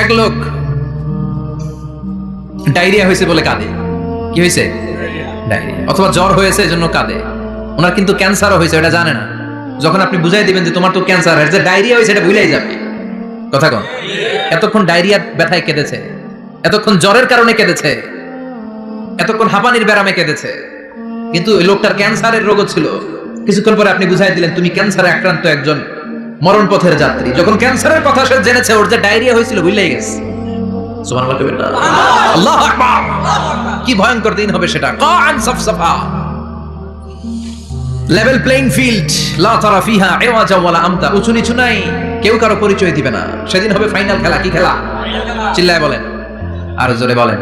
এক লোক ডায়রিয়া হয়েছে বলে কাঁদে। কি হয়েছে? ডায়রিয়া। অথবা জ্বর হয়েছে এজন্য কাঁদে। ওনার কিন্তু ক্যান্সারও হয়েছে, এটা জানে না। যখন আপনি বুঝাই দিবেন যে তোমার তো ক্যান্সার হয়েছে, ডায়রিয়া হয়েছে, এটা ভুলেই যাবে। কথা কন। এতক্ষণ ডায়রিয়ার ব্যথায় কেঁদেছে, এতক্ষণ জ্বরের কারণে কেঁদেছে, এতক্ষণ হাঁপানির ব্যারামে কেঁদেছে, কিন্তু ওই লোকটার ক্যান্সারের রোগও ছিল। কিছুক্ষণ পরে আপনি বুঝাই দিলেন তুমি ক্যান্সারে আক্রান্ত একজন মরণ পথের যাত্রী। যখন ক্যান্সারের কথা সে জেনেছে, ওর যে ডায়রিয়া হয়েছিল ভুলেই গেছে। সুবহানাল্লাহ কইবেন না? আল্লাহু আকবার। কি ভয়ঙ্কর দিন হবে সেটা। কান সাফসাফা, লেভেল প্লেইং ফিল্ড, লা তারা ফিহা ইওয়াজা ওয়ালা আমতা। উঁচু নিচু নাই, কেউ কারো পরিচয় দিবে না। সেদিন হবে ফাইনাল খেলা। কি খেলা? চিল্লায় বলেন, আর জোরে বলেন।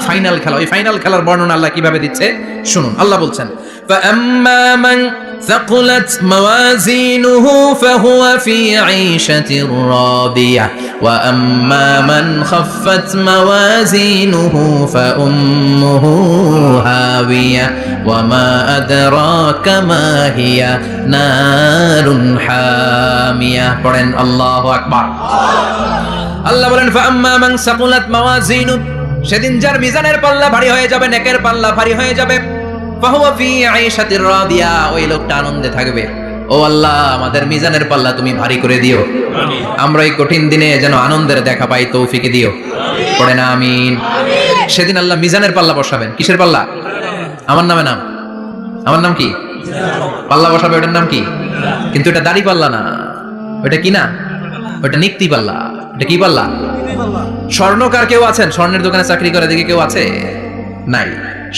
ফাইনাল খেলা। ওই ফাইনাল খেলার বর্ণনা আল্লাহ কিভাবে দিচ্ছে শুনুন। আল্লাহ বলছেন, فَأَمَّا مَنْ ثَقُلَتْ مَوَازِينُهُ فَهُوَ فِي عِيشَةٍ رَاضِيَةٍ وَأَمَّا مَنْ خَفَّتْ مَوَازِينُهُ فَأُمُّهُ هَاوِيَةٌ وَمَا أَدْرَاكَ مَا هِيَ نَارٌ حَامِيَةٌ। পড়েন আল্লাহু আকবার। আল্লাহ বলেন, فَأَمَّا مَنْ ثَقُلَتْ مَوَازِينُهُ, সেদিন যার মিজানের পাল্লা ভারী হয়ে যাবে, নেকের পাল্লা ভারী হয়ে যাবে, ফাহুয়া ফি আইশাতির রাদিয়া, ওই লোকটা আনন্দে থাকবে। ও আল্লাহ, আমাদের মিজানের পাল্লা তুমি ভারী করে দিও, আমরা এই কঠিন দিনে যেন আনন্দের দেখা পাই, তৌফিক দিও। পড়ে না আমিন। সেদিন আল্লাহ মিজানের পাল্লা বসাবেন। কিসের পাল্লা? আমার নামে নাম। আমার নাম কি? পাল্লা বসাবে, ওটার নাম কি? কিন্তু এটা দাড়ি পাল্লা না, ওটা কি না, ওটা নিক্তি পাল্লা। এটা কি পাল্লা? স্বর্ণকার কেউ আছেন? স্বর্ণের দোকানে চাকরি করে দেখে কেউ আছে? নাই।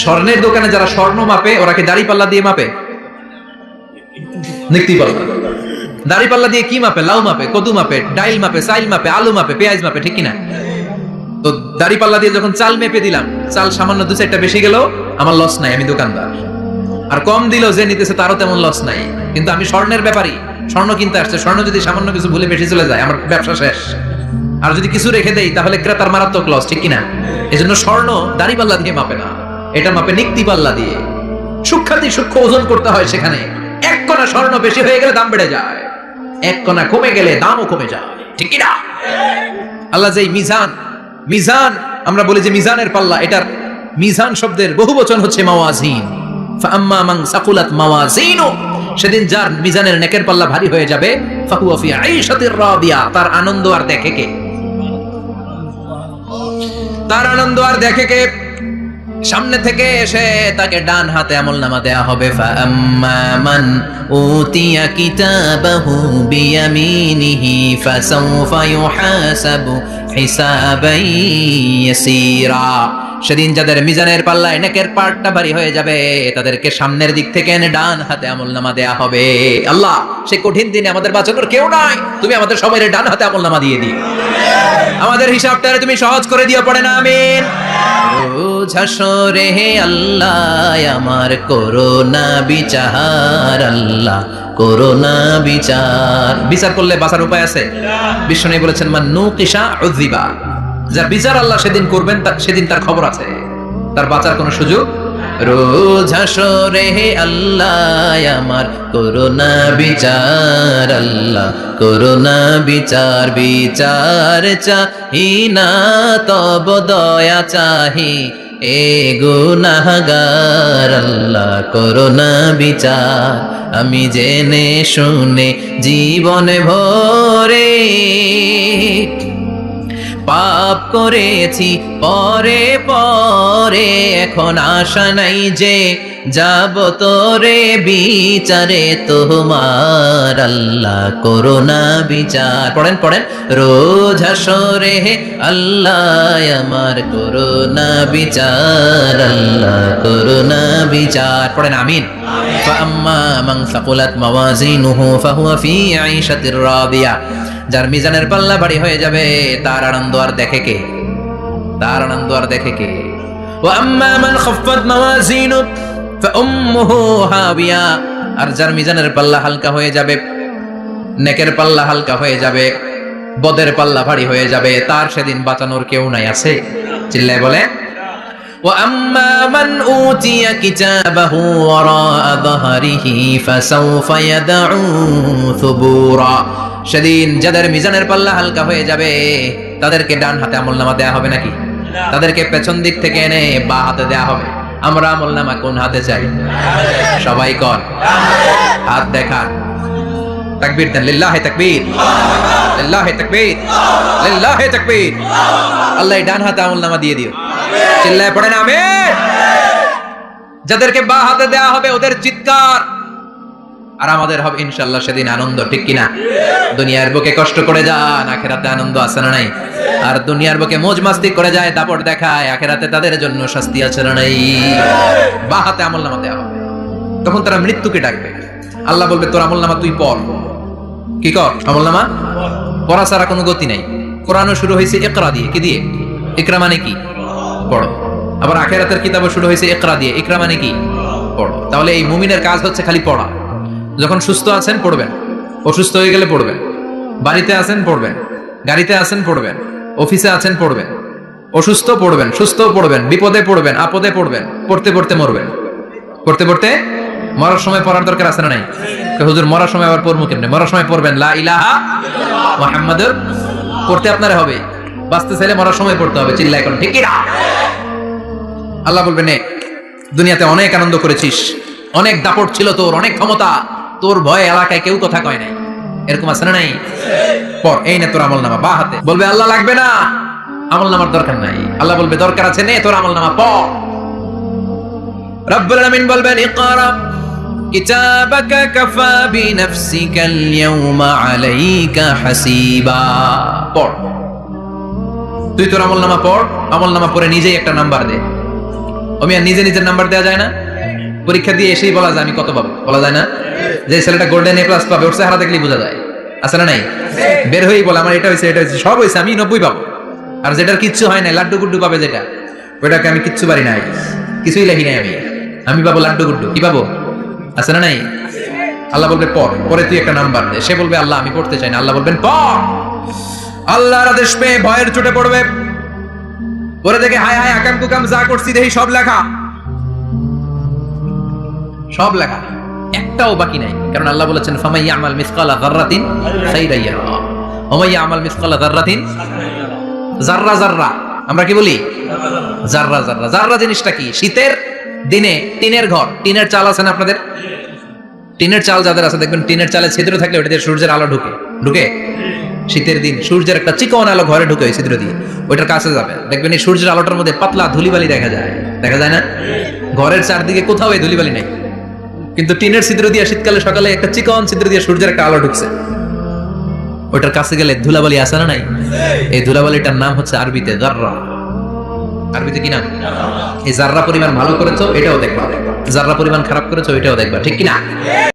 স্বর্ণের দোকানে যারা স্বর্ণ মাপে, ওরা কি দাড়ি পাল্লা দিয়ে মাপে? নিক্তি পাল্লা। দাড়ি পাল্লা দিয়ে কি মাপে? লাউ মাপে, কদু মাপে, ডাইল মাপে, চাইল মাপে, আলু মাপে, পেঁয়াজ মাপে, ঠিক কিনা? তো দাড়ি পাল্লা দিয়ে যখন চাল মেপে দিলাম, চাল সামান্য দু চারটা বেশি গেল, আমার লস নাই, আমি দোকানদার। আর কম দিল যে নিতেছে, তারও তেমন লস নাই। কিন্তু আমি স্বর্ণের ব্যাপারী, স্বর্ণ কিনতে আসছে, স্বর্ণ যদি সামান্য কিছু ভুলে বেশি চলে যায়, আমার ব্যবসা শেষ। আর যদি কিছু রেখে দেই, তাহলে ক্রেতার মারাত্মক লস, ঠিক কিনা? এজন্য স্বর্ণ দাড়ি পাল্লা দিয়ে মাপে না, এটা মাপে নিক্তি পাল্লা দিয়ে। সূক্ষ্মাতি সূক্ষ্ম ওজন করতে হয় সেখানে। এক কণা স্বর্ণ বেশি হয়ে গেলে দাম বেড়ে যায়, এক কণা কমে গেলে দামও কমে যায়, ঠিক কিনা? আল্লাহ যে মিজান, মিজান আমরা বলি যে মিজানের পাল্লা, এটার মিজান শব্দের বহুবচন হচ্ছে মাওয়াজিন। ফাআম্মা মান সাকুলাত মাওয়াজিনু, সেদিন যার মিজানের নেকের পাল্লা ভারী হয়ে যাবে, ফাহুয়া ফি আইশাতির রাদিয়া, তার আনন্দ আর দেখে কে? তার আনন্দ আর দেখে কে? সামনে থেকে এসে তাকে ডান হাতে আমলনামা দেয়া হবে। ফাআম্মা মান উতিয়া কিতাবাহু বিয়ামিনিহি ফাসাউফা ইউহাসাবু হিসাবান ইয়াসীরা। সেদিন যাদের মিজানের পাল্লায় নেকের পার্টটা ভারী হয়ে যাবে, তাদেরকে সামনের দিক থেকে এনে ডান হাতে আমলনামা দেয়া হবে। আল্লাহ, সেই কঠিন দিনে আমাদের বাঁচানোর কেউ নাই, তুমি আমাদের সবাই ডান হাতে আমলনামা দিয়ে দিও, আমাদের হিসাবটা তুমি সহজ করে দিও। পড়ে না আমিন। রোজ হাসরে হে আল্লাহ আমার করোনা বিচার, আল্লাহ করোনা বিচার। বিচার করলে বাঁচার উপায় আছে? বিশ্বনবী বলেছেন, মান নুকিশা উযিবা, যার বিচার আল্লাহ সেদিন করবেন, সেদিন তার খবর আছে, তার বাঁচার কোনো সুযোগ। রোজ হাসরে হে আল্লাহ আমার করোনা বিচার, আল্লাহ করোনা বিচার। বিচার চাহি না তব দয়া চাহি, এ গুনাহগার, আল্লাহ করোনা বিচার। আমি জেনে শুনে জীবনে ভরে পাপ করেছি পরে পরে, এখন আশা নাই যে যাব তোরে বিচারে তোমার, আল্লাহ করোনা বিচার। পড়েন পড়েন। রোজ হাসরে হে আল্লাহ আমার করোনা বিচার, আল্লাহ করোনা বিচার। পড়েন আমিন। ফাআম্মা মান সাকুলাত মাওয়াজিনুহু ফাহুয়া ফি আইশাতির রাদিয়া, যার মিজানের পাল্লা ভারী হয়ে যাবে, তার আনন্দ আর দেখে কে? তার আনন্দ আর দেখে কে? ওয়া আম্মা মান খাফফাত মাওয়াজিনু ফাউম্মুহু হাবিয়া, আর যার মিজানের পাল্লা হালকা হয়ে যাবে, নেকের পাল্লা হালকা হয়ে যাবে, বদের পাল্লা ভারী হয়ে যাবে, তার সেদিন বাঁচানোর কেউ নাই। আছে? চিল্লায় বলে। ওয়া আম্মা মান উতিয়া কিতাবাহু ওয়ারা যাহরিহি ফাসাউফা ইয়াদউ সুবুরা, সেদিন যাদের মিজানের পাল্লা হালকা হয়ে যাবে, তাদেরকে ডান হাতে আমলনামা দেয়া হবে নাকি? তাদেরকে পেছন দিক থেকে এনে বা হাতে দেয়া হবে। আমরা আমলনামা কোন হাতে চাই? সবাই কর, হাত দেখান, তাকবীর দেন, লিল্লাহি তাকবীর, লিল্লাহি তাকবীর, লিল্লাহি তাকবীর। আল্লাহ ডান হাতে আমলনামা দিয়ে দিও, চিল্লায় পড়েন আমিন। যাদেরকে বা হাতে দেয়া হবে ওদের চিৎকার, আর আমাদের হবে ইনশাআল্লাহ সেদিন আনন্দ, ঠিক কিনা? দুনিয়ার বুকে কষ্ট করে যান, আখিরাতে আনন্দ আছে না নাই? আর দুনিয়ার বুকে মौज মাস্তি করে যায়, দাপট দেখায়, আখিরাতে তাদের জন্য শাস্তি আছে না নাই? বা হাতে আমলনামা দেয়া হবে। তখন তারা মৃত্যুকে ডাকবে। আল্লাহ বলবে তোর আমলনামা তুই পড়। কি কর? আমলনামা পড়া ছাড়া কোনো গতি নাই। কোরআনও শুরু হয়েছে ইকরা দিয়ে। কি দিয়ে? ইকরা মানে কি? পড়ো। আবার আখিরাতের কিতাবও শুরু হয়েছে ইকরা দিয়ে। ইকরা মানে কি? পড়ো। তাহলে এই মুমিনের কাজ হচ্ছে খালি পড়া। যখন সুস্থ আছেন পড়বেন, অসুস্থ হয়ে গেলে পড়বেন, বাড়িতে আছেন পড়বেন, গাড়িতে আছেন পড়বেন, অফিসে আছেন পড়বেন, অসুস্থ পড়বেন, সুস্থ পড়বেন, বিপদে পড়বেন, আপদে পড়বেন, পড়তে পড়তে মরবেন। পড়তে পড়তে মরার সময় পড়ার দরকার আছে না নাই? হুজুর মরার সময় আবার পড়বো কেমনে? মরার সময় পড়বেন লা ইলাহা মুহাম্মাদুর, পড়তে আপনার হবে। বাঁচতে চাইলে মরার সময় পড়তে হবে, চিল্লায় কোন ঠিক না? আল্লাহ বলবেন নে দুনিয়াতে অনেক আনন্দ করেছিস, অনেক দাপট ছিল তোর, অনেক ক্ষমতা, তোর ভয়ে এলাকায় কেউ কথা কয় নাই। এরকম আছে না নাই? পর এই নে তোর আমলনামা বা হাতে। বলবে আল্লাহ লাগবে না, আমলনামার দরকার নাই। আল্লাহ বলবে দরকার আছে, নে তোর আমলনামা পড়। রব্বুল আলামিন বলবেন ইকরা কিতাবাকা কাফা বিনাফসিকাল ইয়াওমা আলাইকা হাসিবা। পড়, তুই তোর আমলনামা পড়। আমলনামা পড়ে নিজেই একটা নাম্বার দে। আমি আর নিজে নিজের নাম্বার দেওয়া যায় না? পরীক্ষা দিয়ে এসেই বলা যায় আমি কত পাবো, বলা যায় না? যে ছেলেটা গোল্ডেন এ প্লাস পাবে ওর চেহারা দেখলেই বোঝা যায়, আছে না নাই? বের হয়েই বলে আমার এটা হয়েছে, এটা হয়েছে, সব হয়েছে, আমি 90 পাবো। আর যেটার কিচ্ছু হয় নাই, লাড্ডু গুড্ডু পাবে যেটা, ওইটাকে আমি কিচ্ছু পারি নাই, কিছুই লেখি নাই আমি পাবো লাড্ডু গুড্ডু। কি পাবো? আছে না নাই? আল্লাহ বলবে পড়, পরে তুই একটা নাম্বার দে। সে বলবে আল্লাহ আমি পড়তে চাই না। আল্লাহ বলবেন পড়। আল্লাহর আদেশ পেয়ে ভয়ের চোটে পড়বে, পরে দেখে হায় হায় আকাম কুকাম যা করছি দেখি সব লেখা, সব লেখা, একটাও বাকি নাই। কারণ আল্লাহ বলেছেন ফামাই ইয়ামাল মিসকালা যাররাতিন খাইরান ইয়ারা ওয়া মাই ইয়ামাল মিসকালা যাররাতিন, যাররা যাররা, আমরা কি বলি? যাররা যাররা। যাররা জিনিসটা কি? শীতের দিনে টিনের ঘর, টিনের চাল আছে না আপনাদের? টিনের চাল যাদের আছে দেখবেন টিনের চালে ছিদ্র থাকলে ওটা দিয়ে সূর্যের আলো ঢুকে ঢুকে শীতের দিন সূর্যের একটা চিকন আলো ঘরে ঢুকে ওই ছিদ্র দিয়ে, ওইটার কাছে যাবে দেখবেন এই সূর্যের আলোটার মধ্যে পাতলা ধুলিবালি দেখা যায়, দেখা যায় না? ঘরের চারদিকে কোথাও এই ধুলিবালি নেই, কিন্তু টিনের ছিদ্র দিয়ে শীতকালে সকালে একটা চিকন ছিদ্র দিয়ে সূর্যের একটা আলো ঢুকছে, ওইটার কাছে গেলে ধুলাবালি আসে না নাই? এই ধুলাবালিটার নাম হচ্ছে আরবিতে যাররা। আরবিতে কি নাম? এই যাররা পরিমাণ ভালো করেছো এটাও দেখবা, যাররা পরিমাণ খারাপ করেছো এটাও দেখবা, ঠিক কি না?